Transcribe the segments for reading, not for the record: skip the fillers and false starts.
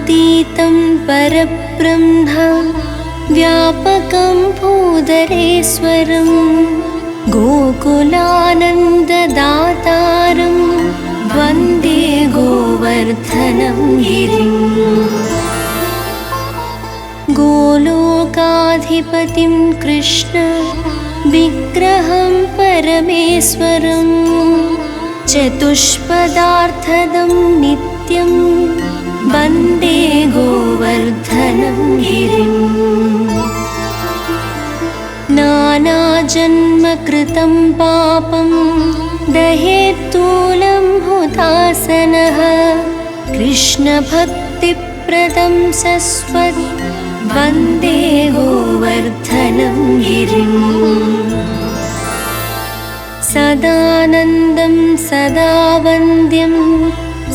गुणातीतं परब्रह्म व्यापकं भूधरेश्वरं गोकुलानन्ददातारं वन्दे गोवर्धनं गिरिम्। गोलोकाधिपतिं कृष्ण विग्रहं परमेश्वरं चतुष्पदार्थदं नित्यं वन्दे गोवर्धनं गिरिम्। नानाजन्मकृतं पापं दहेत्तूलं हुतासनः कृष्णभक्तिप्रदं सस्वत् वन्दे गोवर्धनं गिरिम्। सदानन्दं सदा वन्द्यं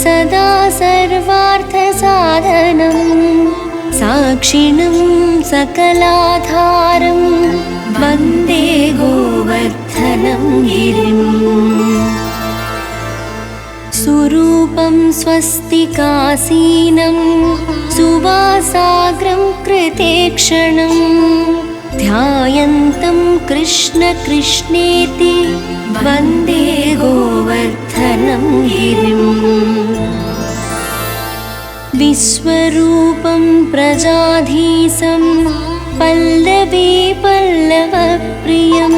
सदा सर्वार्थसाधनं साक्षिणं सकलाधारं वन्दे गोवर्धनं गिरिम्। सुरूपं स्वस्तिकासीनं सुवासाग्रं कृतेक्षणं ध्यायन्तं कृष्ण कृष्णेति वन्दे गोवर्धनं गिरिम्। विश्वरूपं प्रजाधीशं पल्लवी पल्लवप्रियं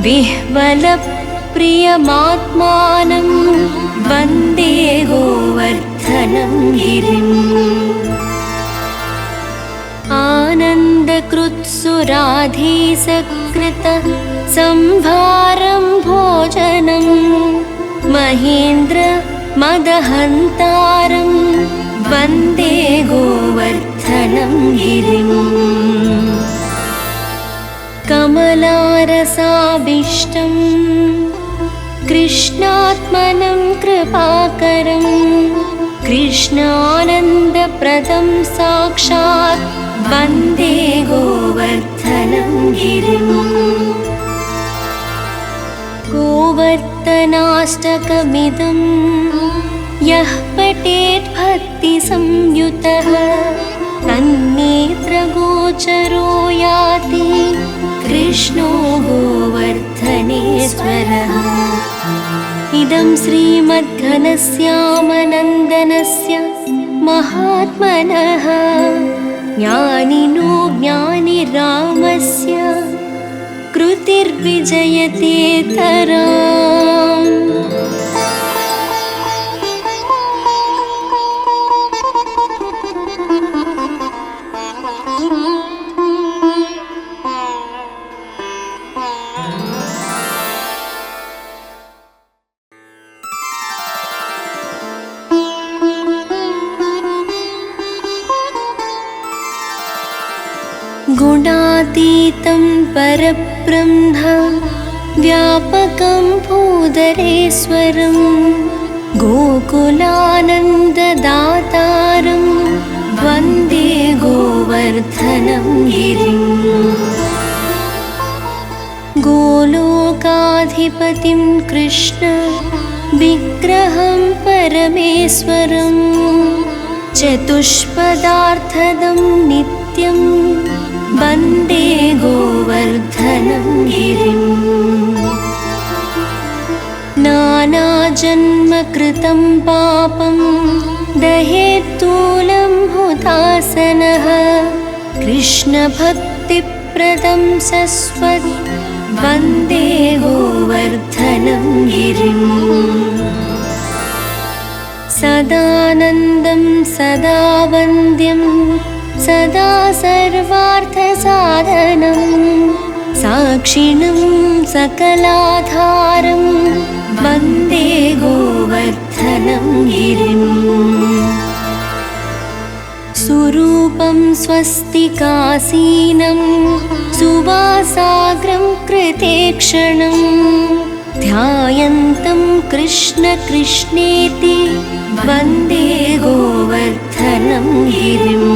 विह्वलप्रियमात्मानं वन्दे गोवर्धनं गिरिम्। आनन्दकृत्सुराधीसकृत संभारं भोजनं महेन्द्र मदहन्तारं वन्दे गोवर्धनं गिरिम्। कमलारसाभीष्टं कृष्णात्मनं कृपाकरं कृष्णानन्दप्रदं साक्षात् वन्दे गोवर्धनं गिरिम्। गोवर्धनाष्टकमिदं यः पठेत् भक्तिसंयुतः तन्नेत्रगोचरो याति कृष्णो गोवर्धनेश्वरः। इदं श्रीमद्घनश्यामनन्दनस्य महात्मनः ज्ञानिनो ज्ञानिरामस्य कृतिर्विजयतेतराम्। गुणातीतं परब्रह्म व्यापकं भूधरेश्वरं गोकुलानन्ददातारं वन्दे गोवर्धनं गिरिम्। गोलोकाधिपतिं कृष्ण विग्रहं परमेश्वरं चतुष्पदार्थदं नित्यं वन्दे गोवर्धनं गिरिम्। नानाजन्मकृतं पापं दहेत्तूलं हुतासनः कृष्णभक्तिप्रदं सस्वत् वन्दे गोवर्धनं गिरिम्। सदानन्दं सदा वन्द्यं सदा सर्वार्थसाधनं साक्षिणं सकलाधारं वन्दे गोवर्धनं गिरिम्। सुरूपं स्वस्तिकासीनं सुवासाग्रं कृतेक्षणं ध्यायन्तं कृष्ण कृष्णेति वन्दे गोवर्धनं गिरिम्।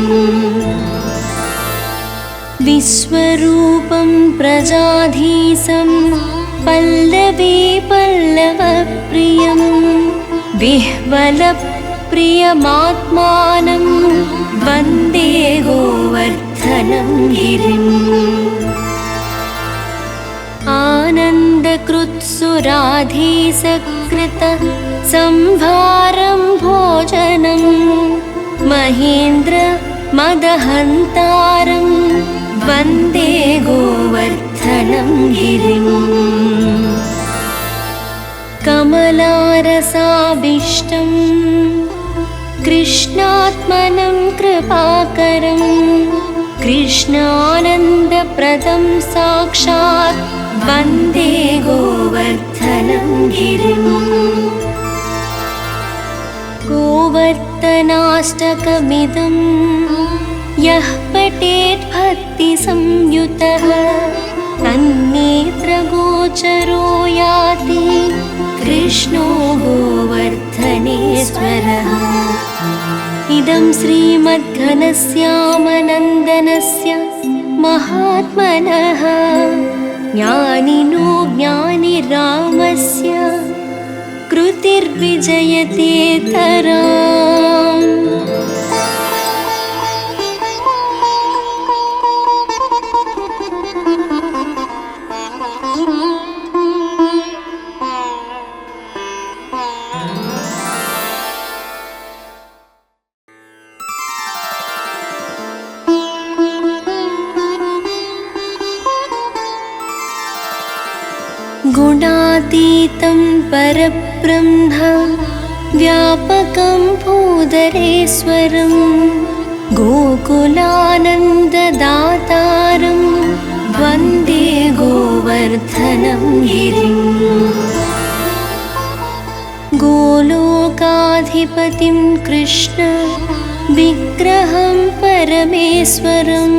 विश्वरूपं प्रजाधीशं पल्लवी पल्लवप्रियं विह्वलप्रियमात्मानं प्रियमात्मानं वन्दे गोवर्धनं गिरिम् आनन्दकृत्सुराधीसकृत संभारं भोजनं महेन्द्र मदहन्तारं वन्दे गोवर्धनं गिरिम् कमलारसाभीष्टं कृष्णात्मनं कृपाकरं कृष्णानन्दप्रदं साक्षात् वन्दे गोवर्धनं गिरिम् गोवर्धनाष्टकमिदं यः पठेत् भक्तिसंयुतः तन्नेत्रगोचरो याति कृष्णो गोवर्धनेश्वरः इदं श्रीमद्घनश्यामनन्दनस्य महात्मनः ज्ञानिनो ज्ञानिरामस्य कृतिर्विजयतेतराम् गुणातीतं परब्रह्म व्यापकं भूधरेश्वरं गोकुलानन्ददातारं वन्दे गोवर्धनं गिरिम् गोलोकाधिपतिं कृष्ण विग्रहं परमेश्वरं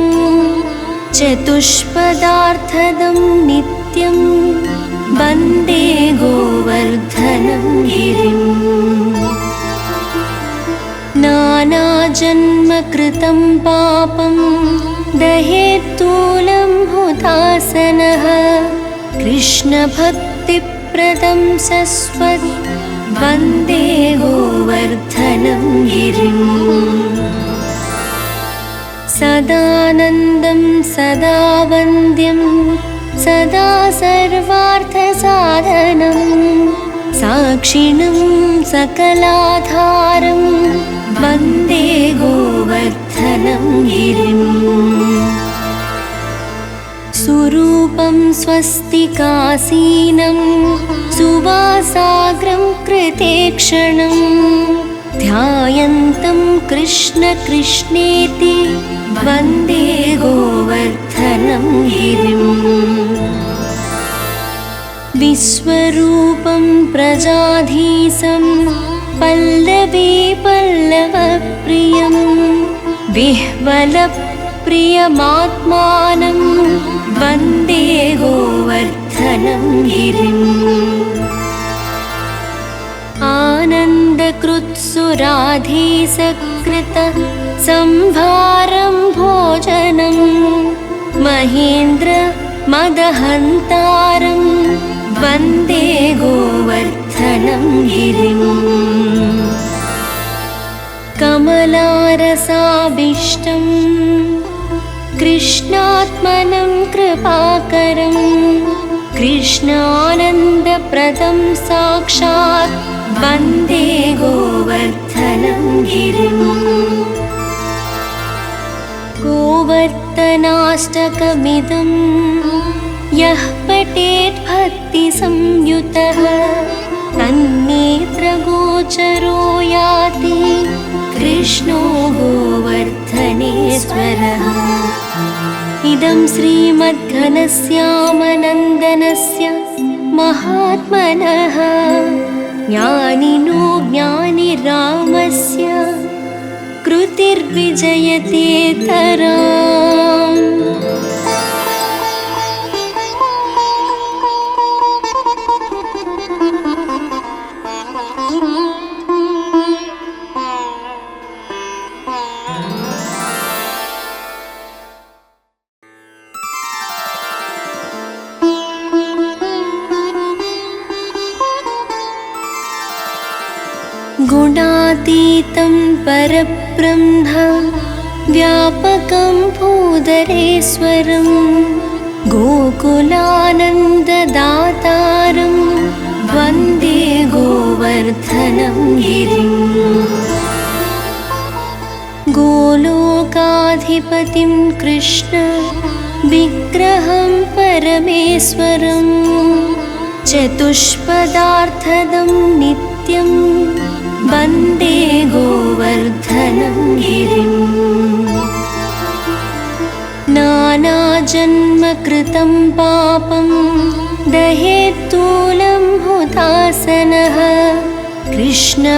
चतुष्पदार्थदं नित्यं वन्दे गोवर्धनं गिरिम् नानाजन्मकृतं पापं दहेत्तूलं हुतासनः कृष्णभक्तिप्रदं सस्वत् वन्दे गोवर्धनं गिरिम् सदानन्दं सदा वन्द्यं सदा सर्वार्थसाधनं साक्षिणं सकलाधारं वन्दे गोवर्धनं गिरिम् सुरूपं स्वस्तिकासीनं सुवासाग्रं कृतेक्षणं ध्यायन्तं कृष्ण कृष्णेति वन्दे गोवर्धनं गिरिम् विश्वरूपं प्रजाधीशं पल्लवी पल्लवप्रियं विह्वलप्रियमात्मानं वन्दे गोवर्धनं गिरिम् आनन्दकृत्सुराधीसकृत संभारं भोजनं महेन्द्र मदहन्तारं वन्दे गोवर्धनं गिरिम् कमलारसाभीष्टं कृष्णात्मनं कृपाकरं कृष्णानन्दप्रदं साक्षात् वन्दे गोवर्धनं गिरिम् गोवर्धनाष्टकमिदं यः पठेत् भक्तिसंयुतः तन्नेत्रगोचरो याति कृष्णो गोवर्धनेश्वरः इदं श्रीमद्घनश्यामनन्दनस्य महात्मनः ज्ञानिनो ज्ञानिरामस्य कृतिर्विजयतेतराम् गुणातीतं परब्रह्म व्यापकं भूधरेश्वरं गोकुलानन्ददातारं वन्दे गोवर्धनं गिरिम् गोलोकाधिपतिं कृष्ण विग्रहं परमेश्वरं चतुष्पदार्थदं नित्यं वन्दे गोवर्धनं गिरिम् नानाजन्मकृतं पापं दहेत्तूलं हुतासनः कृष्णभक्तिप्रदं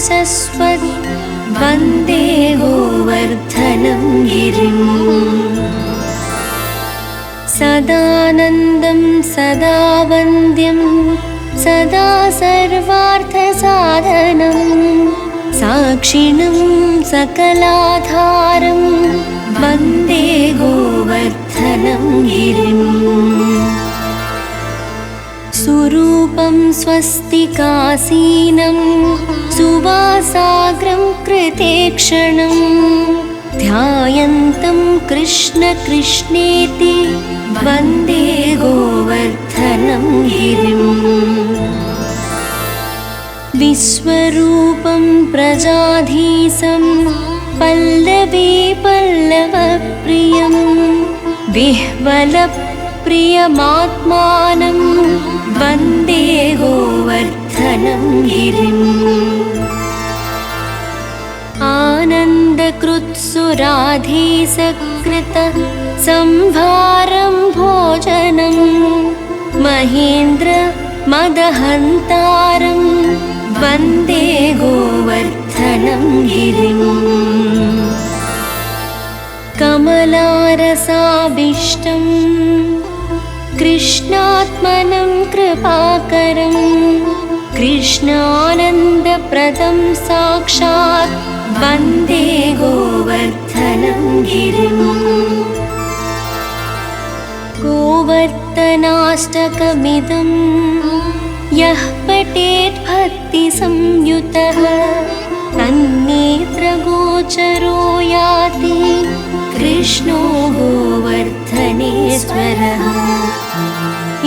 सस्वत् वन्दे गोवर्धनं गिरिम् सदानन्दं सदा वन्द्यं सदा सर्वार्थसाधनं साक्षिणं सकलाधारं वन्दे गोवर्धनं गिरिम् सुरूपं स्वस्तिकासीनं सुवासाग्रं कृतेक्षणं ध्यायन्तं कृष्ण कृष्णेति वन्दे गोवर्धनं गिरिम् विश्वरूपं प्रजाधीशं पल्लवी पल्लवप्रियं विह्वलप्रियमात्मानं वन्दे गोवर्धनं गिरिम् आनन्दकृत्सुराधीसकृत संभारं भोजनं महेन्द्र मदहन्तारं वन्दे गोवर्धनं गिरिम् कमलारसाभीष्टं कृष्णात्मनं कृपाकरं कृष्णानन्दप्रदं साक्षात् वन्दे गोवर्धनं गिरिम् गोवर्धनाष्टकमिदं यः पठेत् भक्तिसंयुतः तन्नेत्रगोचरो याति कृष्णो गोवर्धनेश्वरः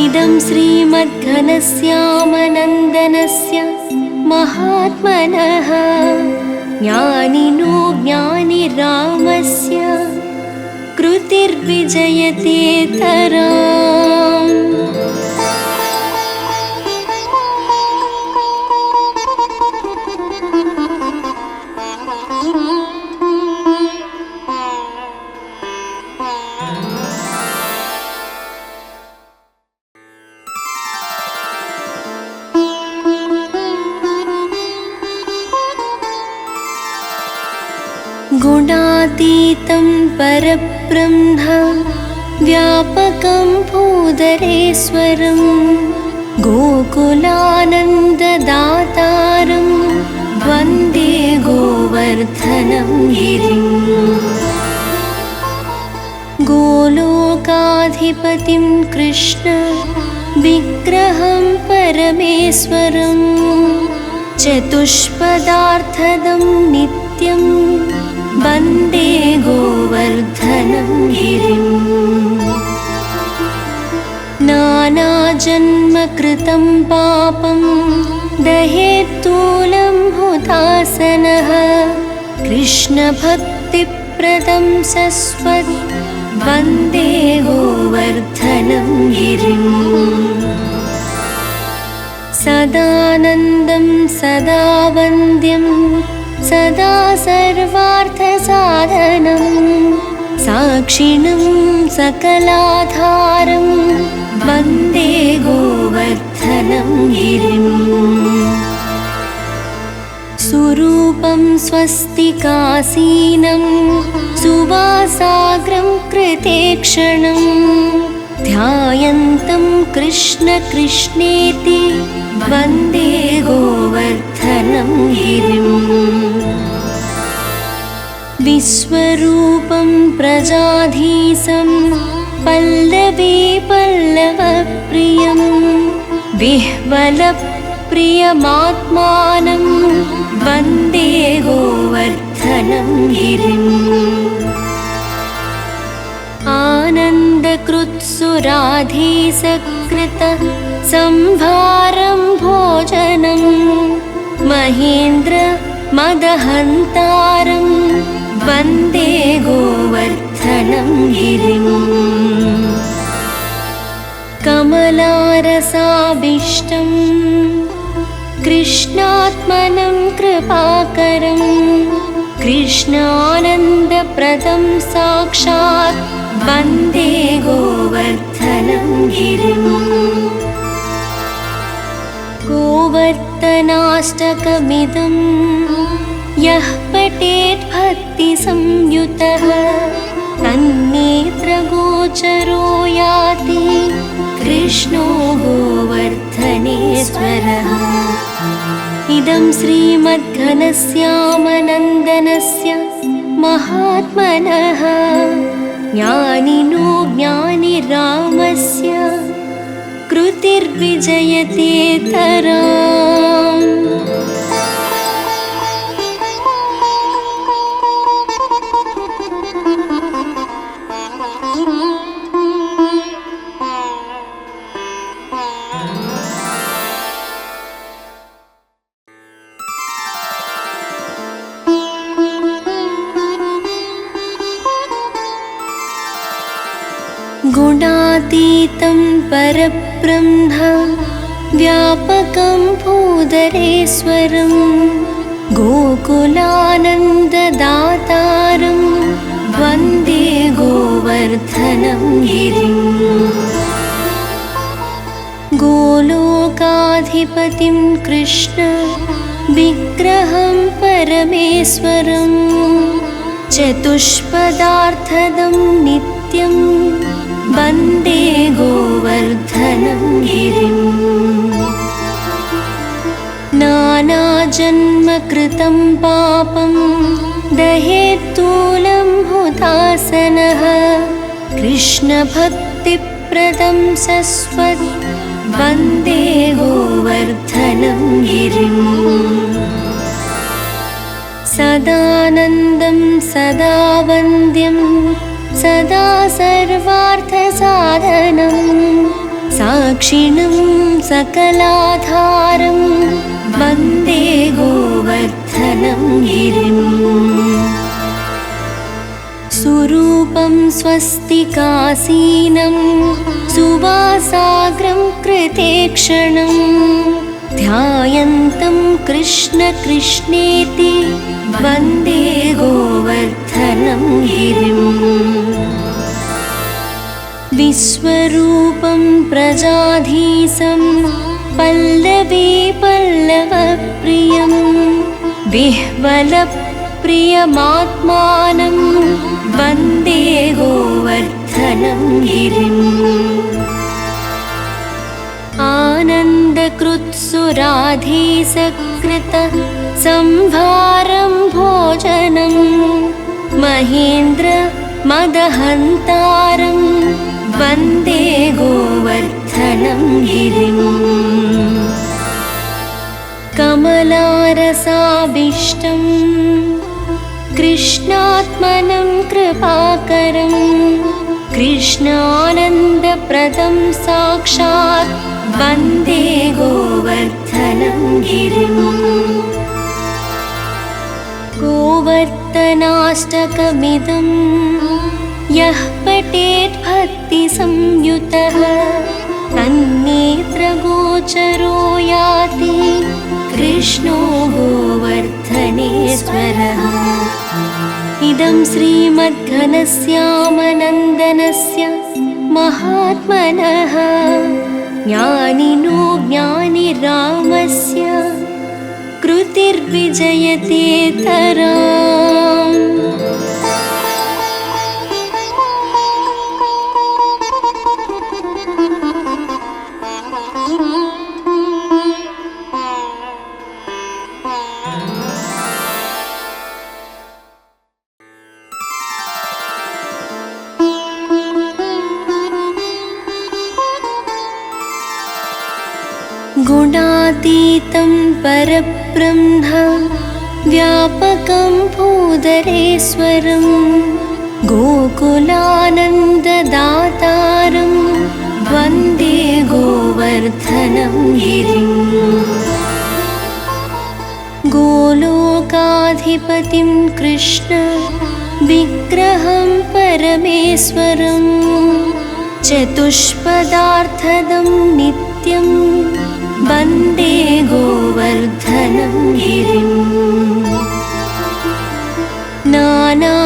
इदं श्रीमद्घनश्यामनन्दनस्य महात्मनः ज्ञानिनो ज्ञानिरामस्य कृतिर्विजयतेतराम् गुणातीतं परब्रह्म व्यापकं भूधरेश्वरं गोकुलानन्ददातारं वन्दे गोवर्धनं गिरिम् गोलोकाधिपतिं कृष्ण विग्रहं परमेश्वरं चतुष्पदार्थदं नित्यं वन्दे गोवर्धनं गिरिम् नानाजन्मकृतं पापं दहेत्तूलं हुतासनः कृष्णभक्तिप्रदं सस्वत् वन्दे गोवर्धनं गिरिम् सदानन्दं सदा वन्द्यं सदा सर्वार्थसाधनं साक्षिणं सकलाधारं वन्दे गोवर्धनं गिरिम् सुरूपं स्वस्तिकासीनं सुवासाग्रं कृतेक्षणं ध्यायन्तं कृष्ण कृष्णेति वन्दे गोवर्धनं गिरिम् विश्वरूपं प्रजाधीशं पल्लवी पल्लवप्रियं विह्वलप्रियमात्मानं प्रियमात्मानं वन्दे गोवर्धनं गिरिम् आनन्दकृत्सुराधीसकृत संभारं भोजनं महेन्द्र मदहन्तारं वन्दे गोवर्धनं गिरिम् कमलारसाभीष्टं कृष्णात्मनं कृपाकरं कृष्णानन्दप्रदं साक्षात् वन्दे गोवर्धनं गिरिम् गोवर्धनाष्टकमिदं यः पठेत् भक्तिसंयुतः तन्नेत्रगोचरो याति कृष्णो गोवर्धनेश्वरः इदं श्रीमद्घनश्यामनन्दनस्य महात्मनः ज्ञानिनो ज्ञानिरामस्य कृतिर्विजयतेतराम् गुणातीतं परब्रह्म व्यापकं भूधरेश्वरं गोकुलानन्ददातारं वन्दे गोवर्धनं गिरिम् गोलोकाधिपतिं कृष्ण विग्रहं परमेश्वरं चतुष्पदार्थदं नित्यं वन्दे गोवर्धनं गिरिम् नानाजन्मकृतं पापं दहेत्तूलं हुतासनः कृष्णभक्तिप्रदं सस्वत् वन्दे गोवर्धनं गिरिम् सदानन्दं सदा वन्द्यं सदा सर्वार्थसाधनं साक्षिणं सकलाधारं वन्दे गोवर्धनं गिरिम् सुरूपं स्वस्तिकासीनं सुवासाग्रं कृतेक्षणं ध्यायन्तं कृष्ण कृष्णेति वन्दे गोवर्धनं गिरिम् विश्वरूपं प्रजाधीशं पल्लवी पल्लवप्रियं विह्वलप्रियमात्मानं वन्दे गोवर्धनं गिरिम् आनन्दकृत्सुराधीसकृत संभारं भोजनं महेन्द्र मदहन्तारं वन्दे गोवर्धनं गिरिम् कमलारसाभीष्टं कृष्णात्मनं कृपाकरं कृष्णानन्दप्रदं साक्षात् वन्दे गोवर्धनं गिरिम् गोवर्धनाष्टकमिदं यः पठेत् भक्तिसंयुतः तन्नेत्रगोचरो याति कृष्णो गोवर्धनेश्वरः इदं श्रीमद्घनश्यामनन्दनस्य महात्मनः ज्ञानिनो ज्ञानिरामस्य कृतिर्विजयतेतराम् गुणातीतं परब्रह्म व्यापकं भूधरेश्वरं गोकुलानन्ददातारं वन्दे गोवर्धनं गिरिम् गोलोकाधिपतिं कृष्ण विग्रहं परमेश्वरं चतुष्पदार्थदं नित्यं वन्दे गोवर्धनं गिरिम्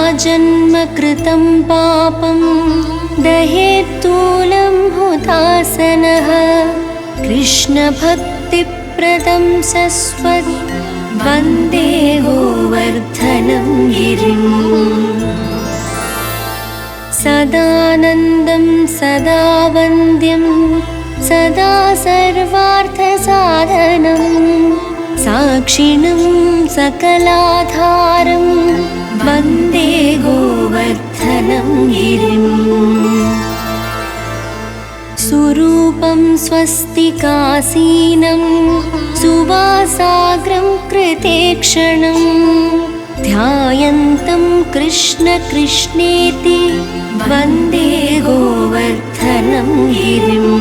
नानाजन्मकृतं पापं दहेत्तूलं हुतासनः कृष्णभक्तिप्रदं सस्वत् वन्दे गोवर्धनं गिरिम् सदानन्दं सदा वन्द्यं सदा सर्वार्थसाधनं साक्षिणं सकलाधारं वन्दे गोवर्धनं गिरिम् सुरूपं स्वस्तिकासीनं सुवासाग्रं कृतेक्षणं ध्यायन्तं कृष्ण कृष्णेति वन्दे गोवर्धनं गिरिम्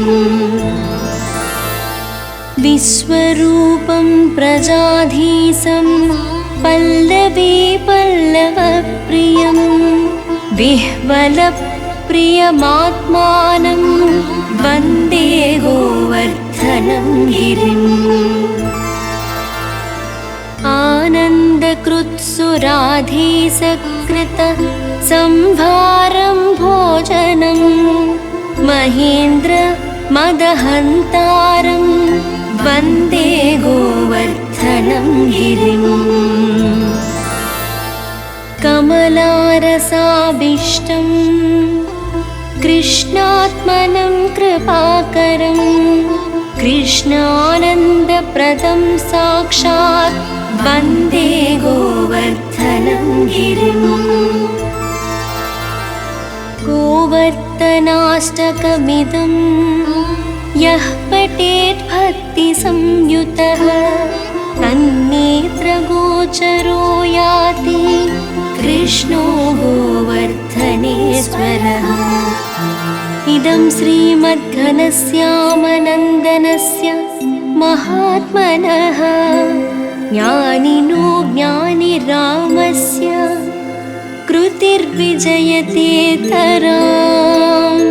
विश्वरूपं प्रजाधीशं पल्लवी पल्लवप्रियं विह्वलप्रियमात्मानं वन्दे गोवर्धनं गिरिम् आनन्दकृत्सुराधीसकृत संभारं भोजनं महेन्द्र मदहन्तारं वन्दे गोवर्धनं गिरिम् कमलारसाभीष्टं कृष्णात्मनं कृपाकरं कृष्णानन्दप्रदं साक्षात् वन्दे गोवर्धनं गिरिम् गोवर्धनाष्टकमिदं यः पठेत् भक्तिसंयुतः तन्नेत्रगोचरो याति कृष्णो गोवर्धनेश्वरः इदं श्रीमद्घनश्यामनन्दनस्य महात्मनः ज्ञानिनो ज्ञानिरामस्य कृतिर्विजयतेतराम्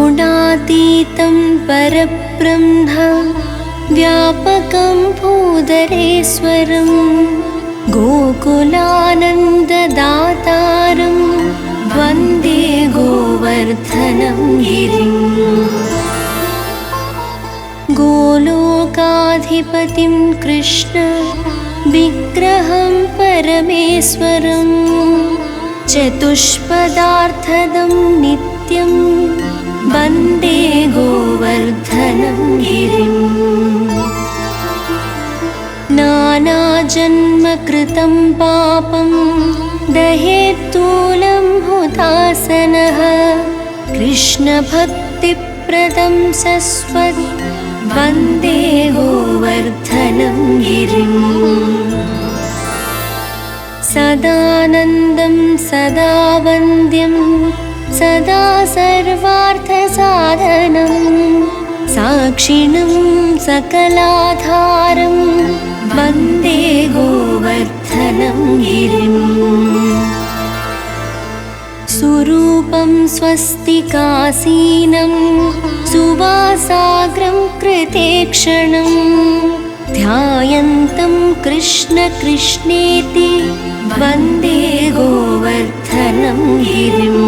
गुणातीतं परब्रह्म व्यापकं भूधरेश्वरं गोकुलानन्ददातारं वन्दे गोवर्धनं गिरिम् गोलोकाधिपतिं कृष्ण विग्रहं परमेश्वरं चतुष्पदार्थदं नित्यं वन्दे गोवर्धनं गिरिम् नानाजन्मकृतं पापं दहेत्तूलं हुतासनः कृष्णभक्तिप्रदं सस्वत् वन्दे गोवर्धनं गिरिम् सदानन्दं सदा वन्द्यं सदा सर्वार्थसाधनं साक्षिणं सकलाधारं वन्दे गोवर्धनं गिरिम् सुरूपं स्वस्तिकासीनं सुवासाग्रं कृतेक्षणं ध्यायन्तं कृष्ण कृष्णेति वन्दे गोवर्धनं गिरिम्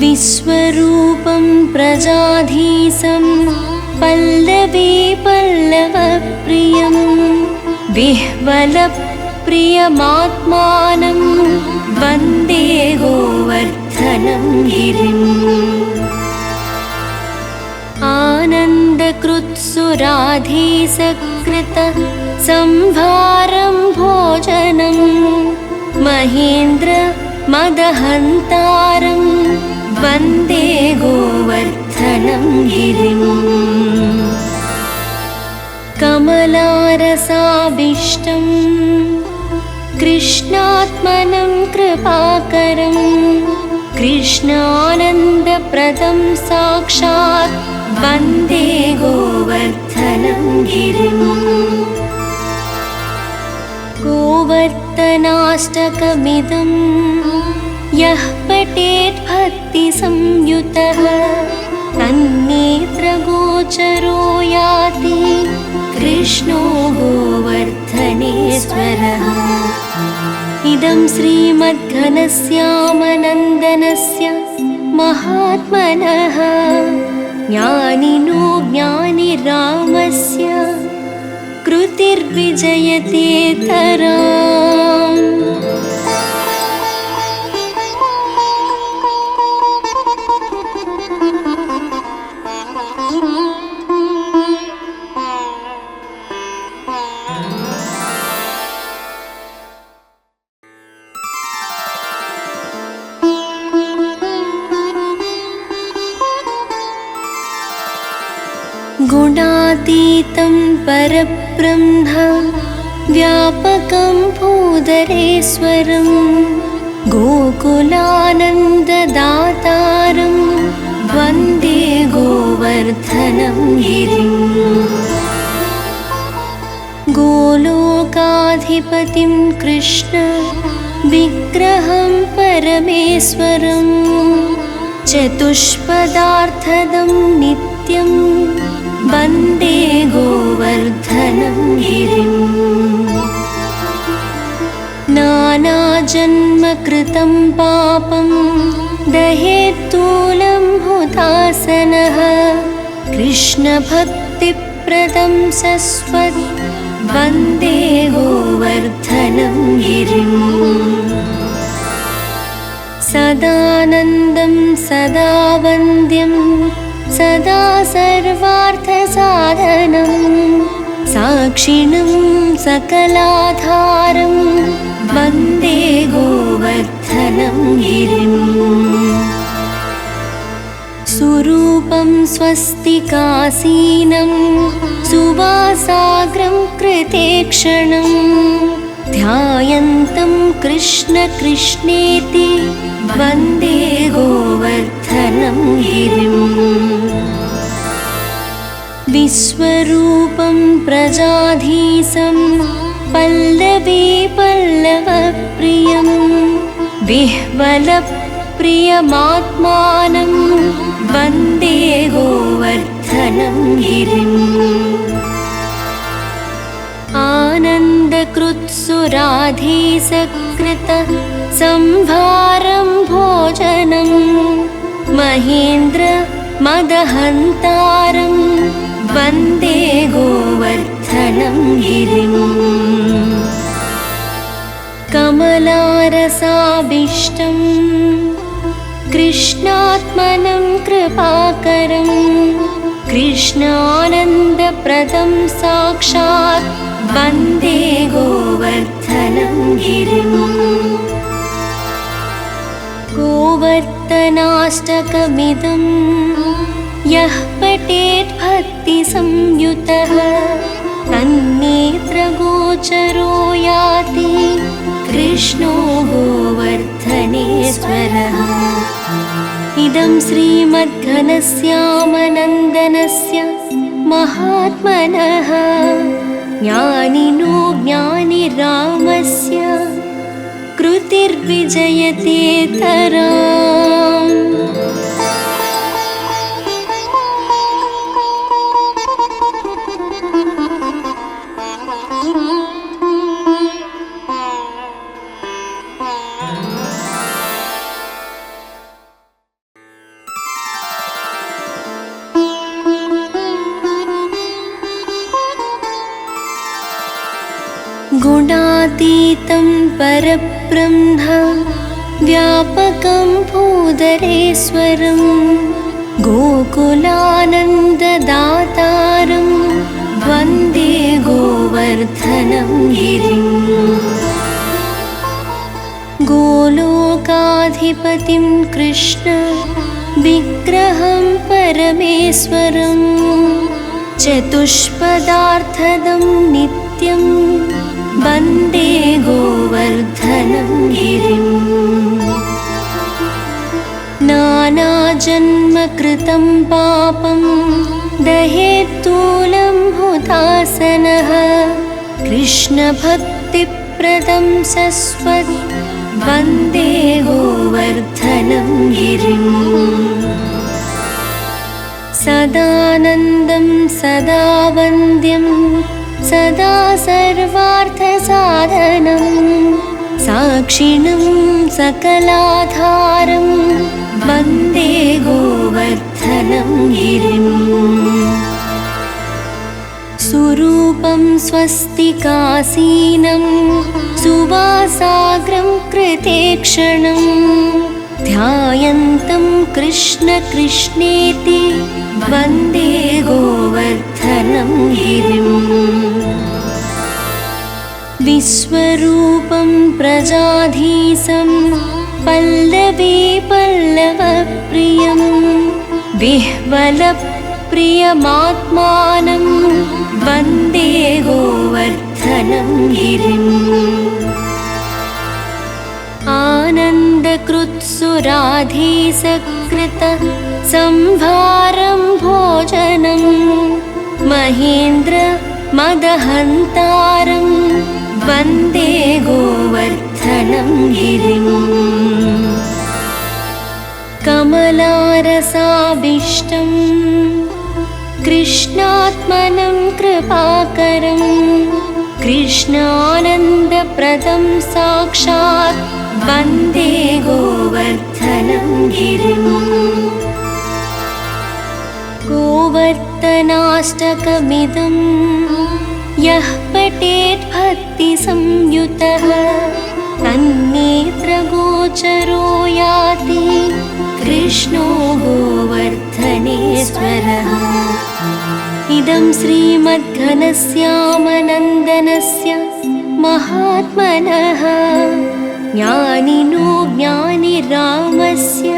विश्वरूपं प्रजाधीशं पल्लवी पल्लवप्रियं विह्वलप्रियमात्मानं वल्लभप्रियमात्मानं वन्दे गोवर्धनं गिरिम् आनन्दकृत्सुराधीसकृत संभारं भोजनं महेन्द्र मदहन्तारं वन्दे गोवर्धनं गिरिम् कमलारसाभीष्टं कृष्णात्मनं कृपाकरं कृष्णानन्दप्रदं साक्षात् वन्दे गोवर्धनं गिरिम् गोवर्धनाष्टकमिदं यः पठेत् भक्तिसंयुतः तन्नेत्रगोचरो याति कृष्णो गोवर्धनेश्वरः इदं श्रीमद्घनश्यामनन्दनस्य महात्मनः ज्ञानिनो ज्ञानिरामस्य कृतिर्विजयतेतराम् गुणातीतं परब्रह्म व्यापकं भूधरेश्वरं गोकुलानन्ददातारं वन्दे गोवर्धनं गिरिम् गोलोकाधिपतिं कृष्ण विग्रहं परमेश्वरं चतुष्पदार्थदं नित्यं वन्दे गोवर्धनं गिरिम् नानाजन्मकृतं पापं दहेत्तूलं हुतासनः कृष्णभक्तिप्रदं सस्वत् वन्दे गोवर्धनं गिरिम् सदानन्दं सदा वन्द्यं सदा सर्वार्थसाधनं साक्षिणं सकलाधारं वन्दे गोवर्धनं गिरिम् सुरूपं स्वस्तिकासीनं सुवासाग्रं कृतेक्षणं ध्यायन्तं कृष्ण कृष्णेति वन्दे गोवर्धनं गिरिम् विश्वरूपं प्रजाधीशं पल्लवी पल्लवप्रियं विह्वलप्रियमात्मानं वन्दे गोवर्धनं गिरिम् आनन्दकृत्सुराधीसकृत संभारं भोजनं महेन्द्र मदहन्तारं वन्दे गोवर्धनं गिरिम् कमलारसाभीष्टं कृष्णात्मनं कृपाकरं कृष्णानन्दप्रदं साक्षात् वन्दे गोवर्धनं गिरिम् गोवर्धनाष्टकमिदं यः पठेत् भक्तिसंयुतः तन्नेत्रगोचरो याति कृष्णो गोवर्धनेश्वरः इदं श्रीमद्घनश्यामनन्दनस्य महात्मनः ज्ञानिनो ज्ञानिरामस्य कृतिर्विजयतेतराम् गुणातीतं परब्रह्म व्यापकं भूधरेश्वरं गोकुलानन्ददातारं वन्दे गोवर्धनं गिरिं गोलोकाधिपतिं कृष्ण विग्रहं परमेश्वरं चतुष्पदार्थदं नित्यं वन्दे गोवर्धनं गिरिं नानाजन्मकृतं पापं दहेत्तूलं हुतासनः कृष्णभक्तिप्रदं सस्वत् वन्दे गोवर्धनं गिरिं सदानन्दं सदा वन्द्यं सदा सर्वार्थसाधनं साक्षिणं सकलाधारं वन्दे गोवर्धनं गिरिं सुरूपं स्वस्तिकासीनं सुवासाग्रं कृतेक्षणं ध्यायन्तं कृष्ण कृष्णेति वन्दे गोवर्धनं गिरिं विश्वरूपं प्रजाधीशं पल्लवी पल्लवप्रियं विह्वलप्रियमात्मानं वन्दे गोवर्धनं गिरिं आनन्दकृत्सुराधीसकृत संभारं भोजनं महेन्द्र मदहन्तारं वन्दे गोवर्धनं गिरिं कमलारसाभीष्टं कृष्णात्मनं कृपाकरं कृष्णानन्दप्रदं साक्षात् वन्दे गोवर्धनं गिरिं गोवर्धनाष्टकमिदं यः पठेत् भक्तिसंयुतः तन्नेत्रगोचरो याति कृष्णो गोवर्धनेश्वरः इदं श्रीमद्घनश्यामनन्दनस्य महात्मनः ज्ञानिनो ज्ञानिरामस्य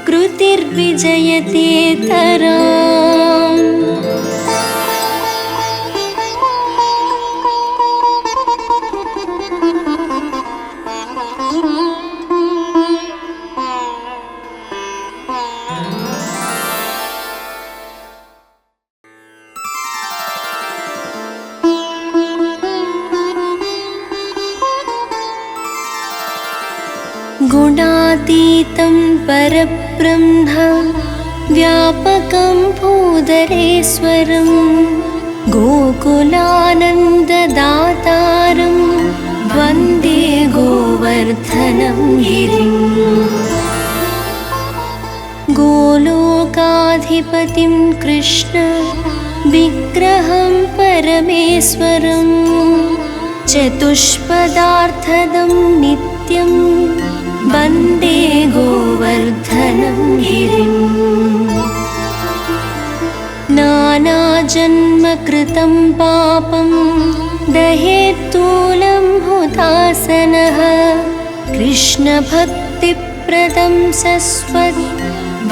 कृतिर्विजयतेतराम् गुणातीतं परब्रह्म व्यापकं भूधरेश्वरं गोकुलानन्ददातारं वन्दे गोवर्धनं गिरिं गोलोकाधिपतिं कृष्ण विग्रहं परमेश्वरं चतुष्पदार्थदं नित्यं वन्दे गोवर्धनं गिरिं नानाजन्मकृतं पापं दहेत्तूलं हुतासनः कृष्णभक्तिप्रदं सस्वत्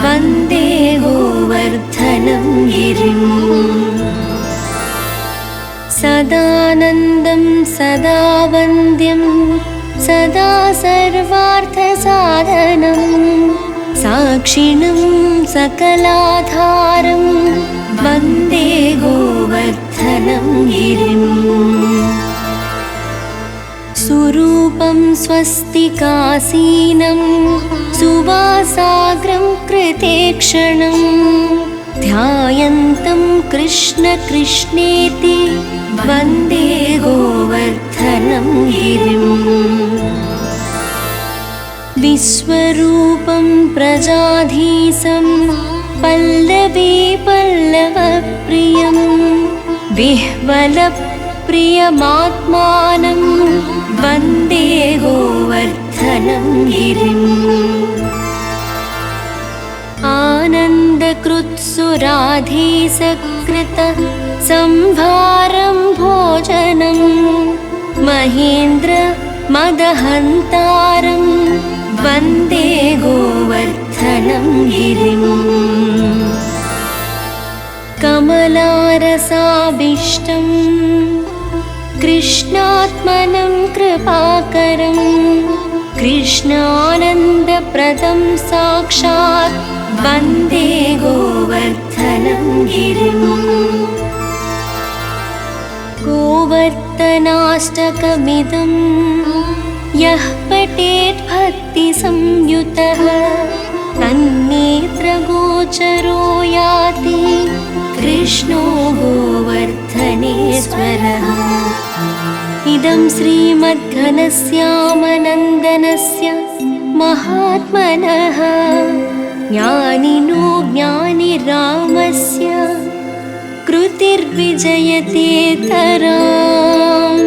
वन्दे गोवर्धनं गिरिं सदानन्दं सदा वन्द्यं सदा सर्वार्थसाधनं साक्षिणं सकलाधारं वन्दे गोवर्धनं गिरिं सुरूपं स्वस्तिकासीनं सुवासाग्रं कृतेक्षणं ध्यायन्तं कृष्ण कृष्णेति वन्दे गोवर्धनं गिरिं विश्वरूपं प्रजाधीशं पल्लवी पल्लवप्रियं विह्वलप्रियमात्मानं प्रियमात्मानं वन्दे गोवर्धनं गिरिम् आनन्दकृत्सुराधीसकृत संभारं भोजनं महेन्द्र मदहन्तारं वन्दे गोवर्धनं गिरिम् कमलारसाभीष्टं कृष्णात्मनं कृपाकरं कृष्णानन्दप्रदं साक्षात् वन्दे गोवर्धनं गिरिम् गोवर्धनाष्टकमिदं यः पठेत् भक्तिसंयुतः तन्नेत्रगोचरो याति कृष्णो गोवर्धनेश्वरः इदं श्रीमद्घनश्यामनन्दनस्य महात्मनः ज्ञानिनो ज्ञानिरामस्य कृतिर्विजयतेतराम्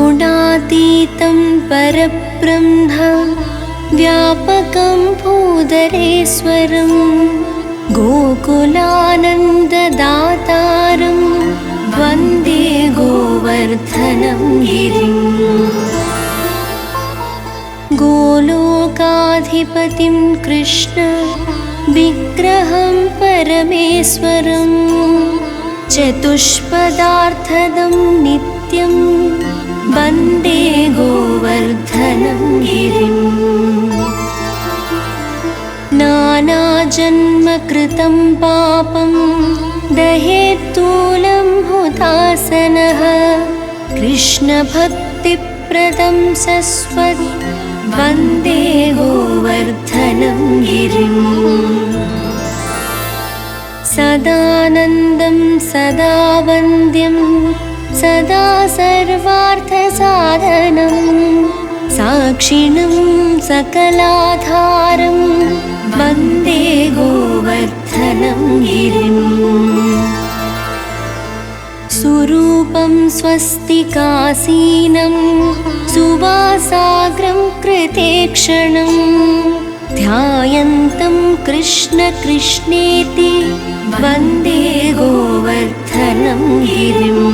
गुणातीतं परब्रह्म व्यापकं भूधरेश्वरं गोकुलानन्ददातारं वन्दे गोवर्धनं गिरिम् गोलोकाधिपतिं कृष्ण विग्रहं परमेश्वरं चतुष्पदार्थदं नित्यं वन्दे गोवर्धनं गिरिम् नानाजन्मकृतं पापं दहेत्तूलं हुतासनः कृष्णभक्तिप्रदं सस्वत् वन्दे गोवर्धनं गिरिम् सदानन्दं सदा वन्द्यं सदा सर्वार्थसाधनं साक्षिणं सकलाधारं वन्दे गोवर्धनं गिरिम् सुरूपं स्वस्तिकासीनं सुवासाग्रं कृतेक्षणं ध्यायन्तं कृष्ण कृष्णेति वन्दे गोवर्धनं गिरिम्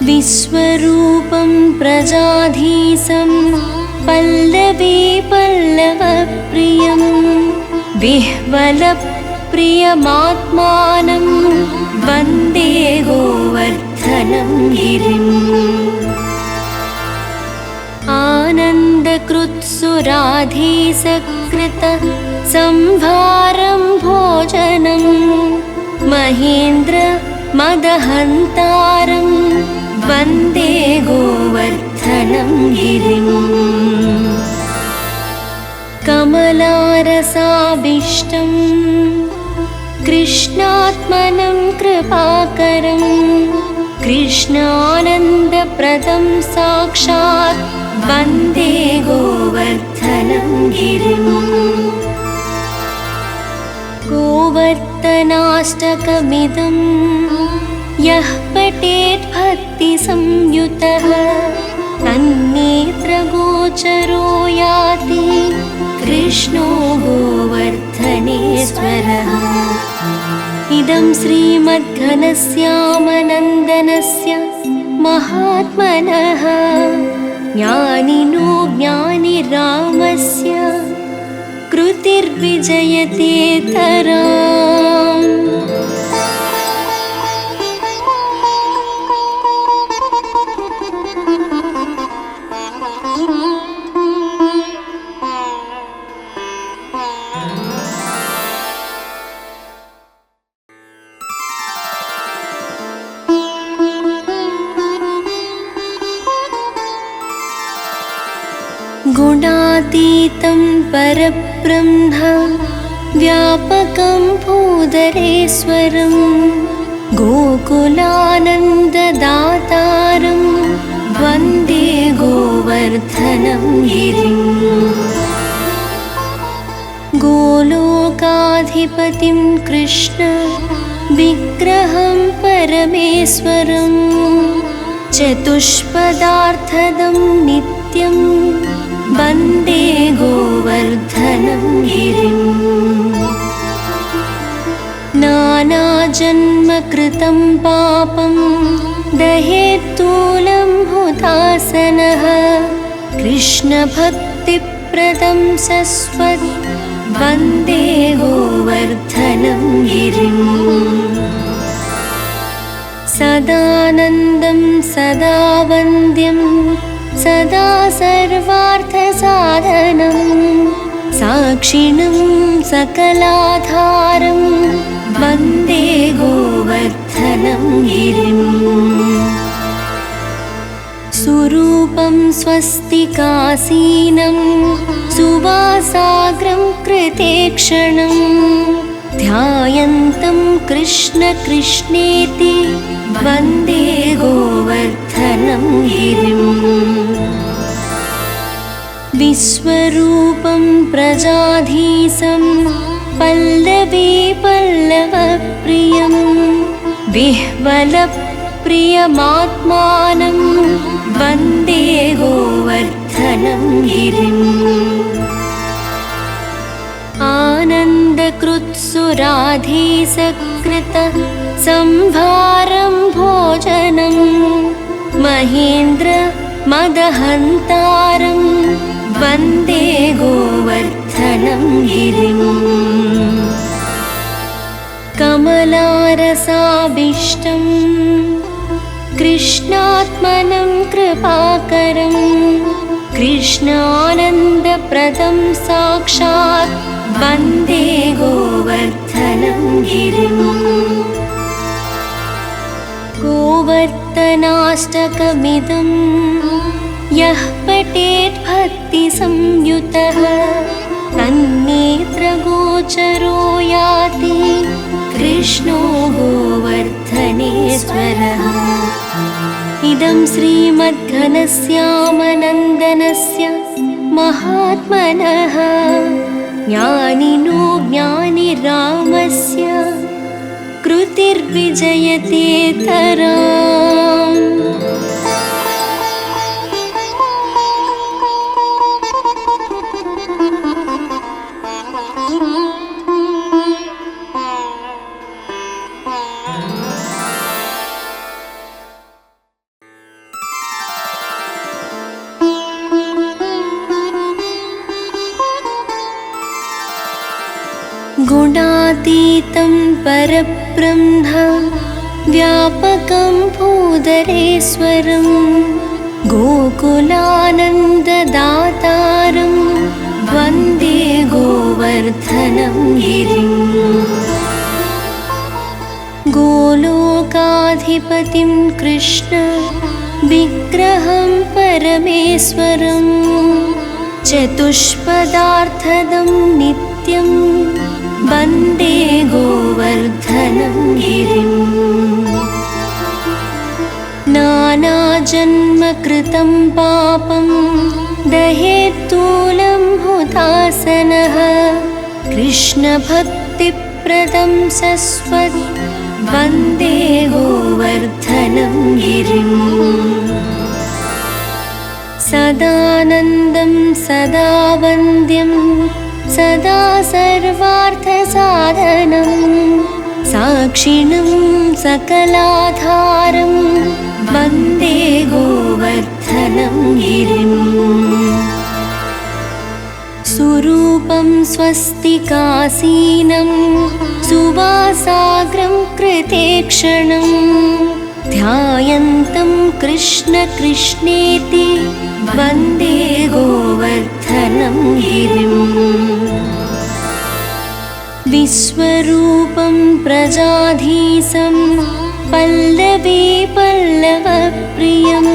विश्वरूपं प्रजाधीशं पल्लवी पल्लवप्रियं विह्वलप्रियमात्मानं वन्दे गोवर्धनं गिरिम् आनन्दकृत्सुराधीसकृत संभारं भोजनं महेन्द्र मदहन्तारं वन्दे गोवर्धनं गिरिम् कमलारसाभीष्टं कृष्णात्मनं कृपाकरं कृष्णानन्दप्रदं साक्षात् वन्दे गोवर्धनं गिरिम् गोवर्धनाष्टकमिदं यः पठेत् भक्तिसंयुतः तन्नेत्रगोचरो याति कृष्णो गोवर्धनेश्वरः इदं श्रीमद्घनश्यामनन्दनस्य महात्मनः ज्ञानिनो ज्ञानिरामस्य कृतिर्विजयतेतराम् गुणातीतं गुणातीतं परब्रह्म व्यापकं भूधरेश्वरं गोकुलानन्ददातारं वन्दे गोवर्धनं गिरिम् गोलोकाधिपतिं कृष्ण विग्रहं परमेश्वरं चतुष्पदार्थदं नित्यं वन्दे गोवर्धनं गिरिम् नानाजन्मकृतं पापं दहेत्तूलं हुतासनः कृष्णभक्तिप्रदं सस्वत् वन्दे गोवर्धनं गिरिम् सदानन्दं सदा वन्द्यं सदा सर्वार्थसाधनं साक्षिणं सकलाधारं वन्दे गोवर्धनं गिरिम् सुरूपं स्वस्तिकासीनं सुवासाग्रं कृतेक्षणं ध्यायन्तं कृष्ण कृष्णेति वन्दे गोवर्धनं गिरिम् विश्वरूपं प्रजाधीशं पल्लवी पल्लवप्रियं विह्वलप्रियमात्मानं वन्दे गोवर्धनं गिरिम् आनन्दकृत्सुराधीसकृत संभारं भोजनं महेन्द्र मदहन्तारं वन्दे गोवर्धनं गिरिम् कमलारसाभीष्टं कृष्णात्मनं कृपाकरं कृष्णानन्दप्रदं साक्षात् वन्दे गोवर्धनं गिरिम् गोवर्धनाष्टकमिदं यः पठेत् भक्तिसंयुतः तन्नेत्रगोचरो याति कृष्णो गोवर्धनेश्वरः इदं श्रीमद्घनश्यामनन्दनस्य महात्मनः ज्ञानिनो ज्ञानिरामस्य कृतिर्विजयतेतराम् गुणातीतं परब्रह्म व्यापकं भूधरेश्वरं गोकुलानन्ददातारं वन्दे गोवर्धनं गिरिम् गोलोकाधिपतिं कृष्ण विग्रहं परमेश्वरं चतुष्पदार्थदं नित्यं वन्दे गोवर्धनं गिरिम् नानाजन्मकृतं पापं दहेत्तूलं हुतासनः कृष्णभक्तिप्रदं सस्वत् वन्दे गोवर्धनं गिरिम् सदानन्दं सदा वन्द्यं सदा सर्वार्थसाधनं साक्षिणं सकलाधारं वन्दे गोवर्धनं गिरिम् सुरूपं स्वस्तिकासीनं सुवासाग्रं कृतेक्षणं ध्यायन्तं कृष्ण कृष्णेति वन्दे गोवर्धनं गिरिम् विश्वरूपं प्रजाधीशं पल्लवी पल्लवप्रियं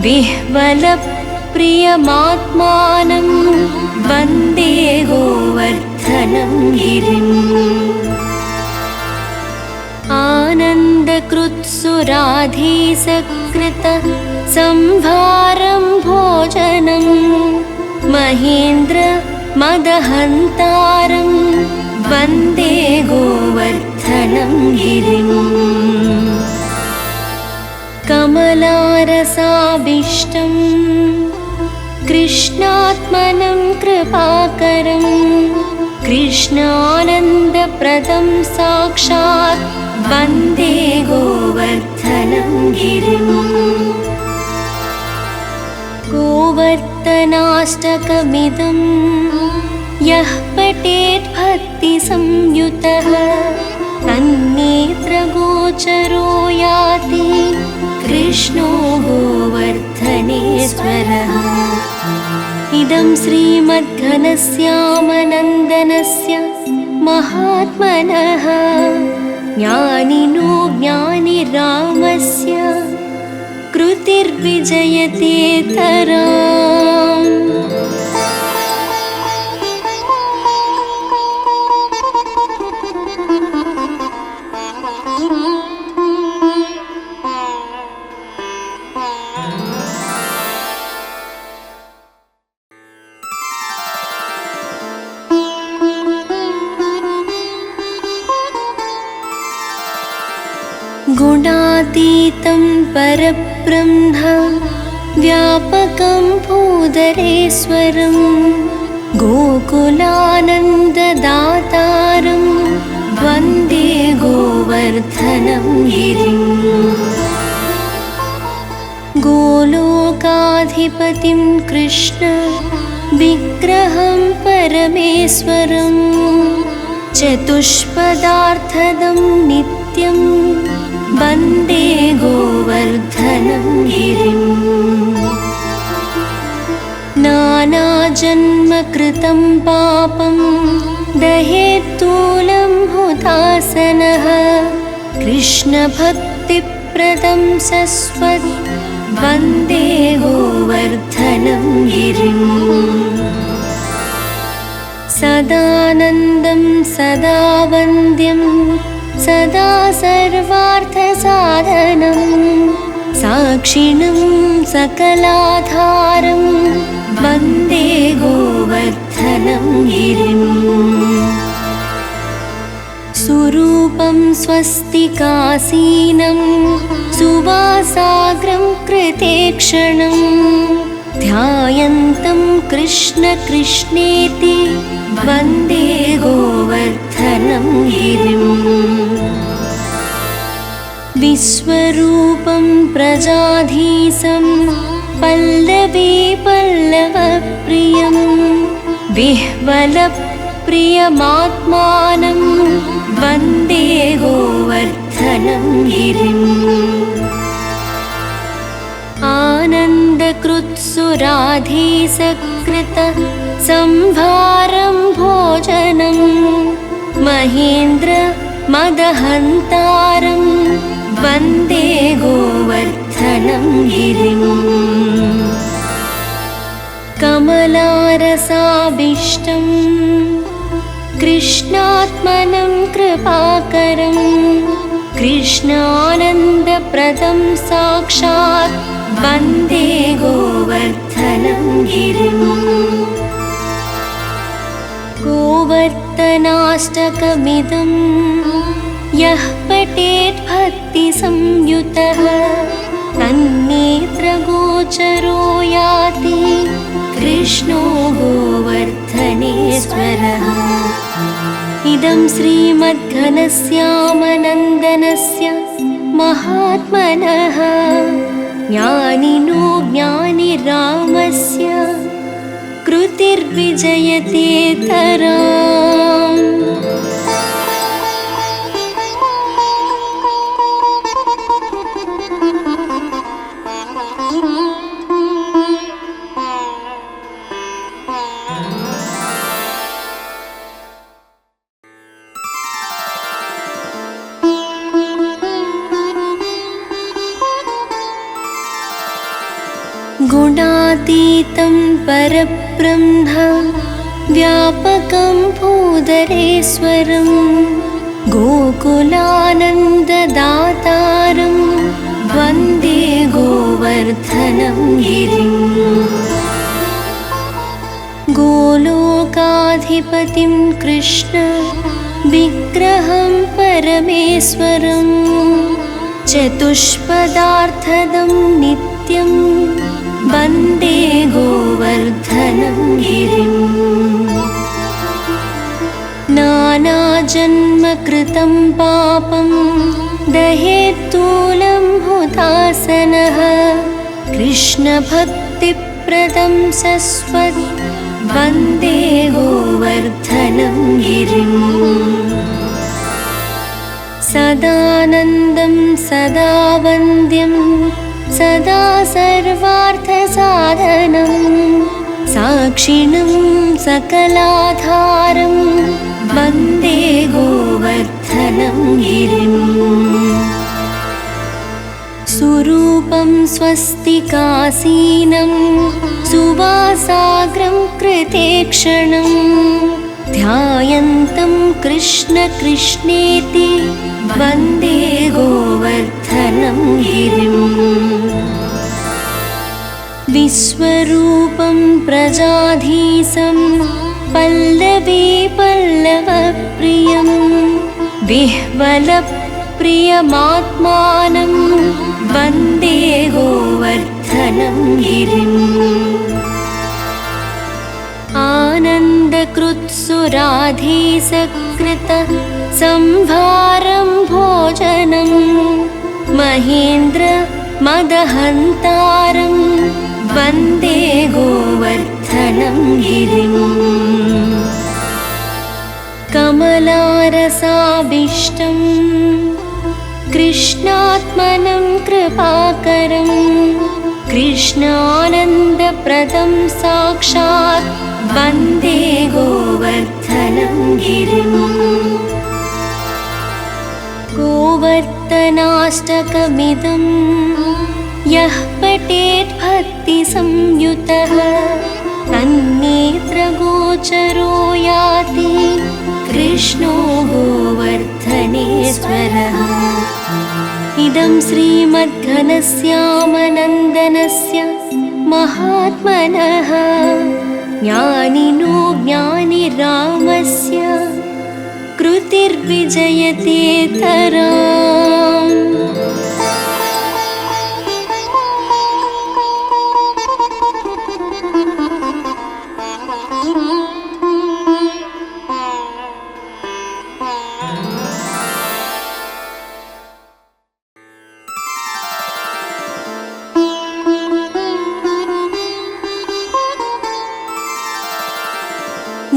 विह्वलप्रियमात्मानं प्रियमात्मानं वन्दे गोवर्धनं गिरिम् आनन्दकृत्सुराधीसकृत संभारं भोजनं महेन्द्र मदहन्तारं वन्दे गोवर्धनं गिरिम् कमलारसाभीष्टं कृष्णात्मनं कृपाकरं कृष्णानन्दप्रदं साक्षात् वन्दे गोवर्धनं गिरिम् गोवर्धनाष्टकमिदं यः पठेत् भक्तिसंयुतः तन्नेत्रगोचरो याति कृष्णो गोवर्धनेश्वरः इदं श्रीमद्घनश्यामनन्दनस्य महात्मनः ज्ञानिनो ज्ञानिरामस्य कृतिर्विजयतेतराम् गुणातीतं परब्रह्म व्यापकं भूधरेश्वरं गोकुलानन्ददातारं वन्दे गोवर्धनं गिरिम् गोलोकाधिपतिं कृष्ण विग्रहं परमेश्वरं चतुष्पदार्थदं नित्यं वन्दे गोवर्धनं गिरिम् नानाजन्मकृतं पापं दहेत्तूलं हुतासनः कृष्णभक्तिप्रदं सस्वत् वन्दे गोवर्धनं गिरिम् सदानन्दं सदा वन्द्यं सदा सर्वार्थसाधनं साक्षिणं सकलाधारं वन्दे गोवर्धनं गिरिम् सुरूपं स्वस्तिकासीनं सुवासाग्रं कृतेक्षणं ध्यायन्तं कृष्ण कृष्णेति वन्दे गोवर्धनं गिरिम् विश्वरूपं प्रजाधीशं पल्लवी पल्लवप्रियं विह्वलप्रियमात्मानं वन्दे गोवर्धनं गिरिम् आनन्दकृत्सुराधीसकृत संभारं भोजनं महेन्द्र मदहन्तारं वन्दे गोवर्धनं गिरिम् कमलारसाभीष्टं कृष्णात्मनं कृपाकरं कृष्णानन्दप्रदं साक्षात् वन्दे गोवर्धनं गिरिम् गोवर्धनाष्टकमिदं यः पठेत् भक्तिसंयुतः तन्नेत्रगोचरो याति कृष्णो गोवर्धनेश्वरः इदं श्रीमद्घनश्यामनन्दनस्य महात्मनः ज्ञानिनो ज्ञानिरामस्य कृतिर्विजयतेतराम् गुणातीतं परब्रह्म व्यापकं भूधरेश्वरं गोकुलानन्ददातारं वन्दे गोवर्धनं गिरिम् गोलोकाधिपतिं कृष्ण विग्रहं परमेश्वरं चतुष्पदार्थदं नित्यं वन्दे गोवर्धनं गिरिम् नानाजन्मकृतं पापं दहेत्तूलं हुतासनः कृष्णभक्तिप्रदं सस्वत् वन्दे गोवर्धनं गिरिम् सदानन्दं सदा वन्द्यं सदा सर्वार्थसाधनं साक्षिणं सकलाधारं वन्दे गोवर्धनं गिरिम् सुरूपं स्वस्तिकासीनं सुवासाग्रं कृतेक्षणं ध्यायन्तं कृष्ण कृष्णेति वन्दे गोवर्धनं गिरिम् विश्वरूपं प्रजाधीशं पल्लवी पल्लवप्रियं विह्वलप्रियमात्मानं वन्दे गोवर्धनं गिरिम् आनन्दकृत्सुराधीसकृत संभारं भोजनं महेन्द्र मदहन्तारं वन्दे गोवर्धनं गिरिम् कमलारसाभीष्टं कृष्णात्मनं कृपाकरं कृष्णानन्दप्रदं साक्षात् वन्दे गोवर्धनं गिरिम् गोवर्धनाष्टकमिदं यः पठेत् भक्तिसंयुतः तन्नेत्रगोचरो याति कृष्णो गोवर्धनेश्वरः इदं श्रीमद्घनश्यामनन्दनस्य महात्मनः ज्ञानिनो ज्ञानिरामस्य कृतिर्विजयतेतराम्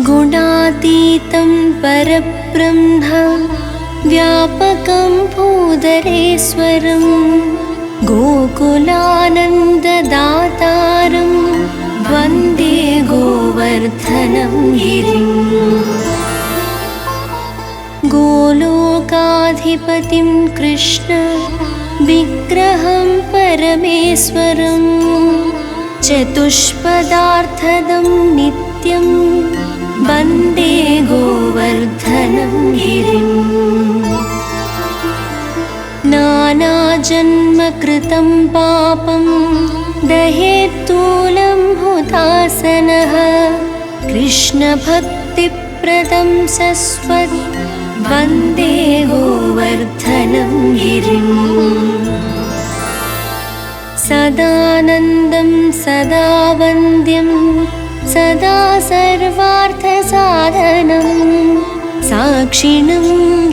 गुणातीतं परब्रह्म व्यापकं भूधरेश्वरं गोकुलानन्ददातारं वन्दे गोवर्धनं गिरिम् गोलोकाधिपतिं कृष्ण विग्रहं परमेश्वरं चतुष्पदार्थदं नित्यं वन्दे गोवर्धनं गिरिम् नानाजन्मकृतं पापं दहेत्तूलं हुतासनः कृष्णभक्तिप्रदं सस्वत् वन्दे गोवर्धनं गिरिम् सदानन्दं सदा वन्द्यं सदा सर्वार्थसाधनं साक्षिणं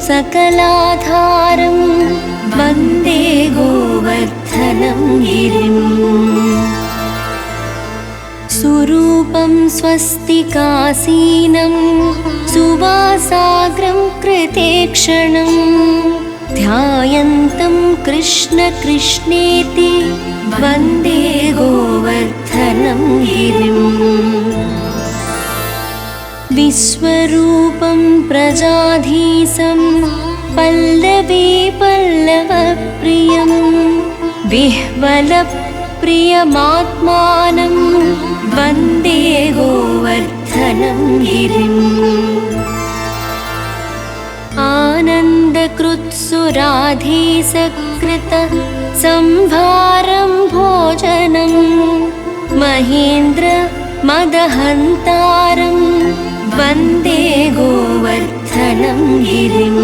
सकलाधारं वन्दे गोवर्धनं गिरिम् सुरूपं स्वस्तिकासीनं सुवासाग्रं कृतेक्षणं ध्यायन्तं कृष्ण कृष्णेति वन्दे गोवर्धनं गिरिम् विश्वरूपं प्रजाधीशं पल्लवी पल्लवप्रियं विह्वलप्रियमात्मानं प्रियमात्मानं वन्दे गोवर्धनं गिरिम् आनन्दकृत्सुराधीसकृत संभारं भोजनं महेन्द्र मदहन्तारं वन्दे गोवर्धनं गिरिम्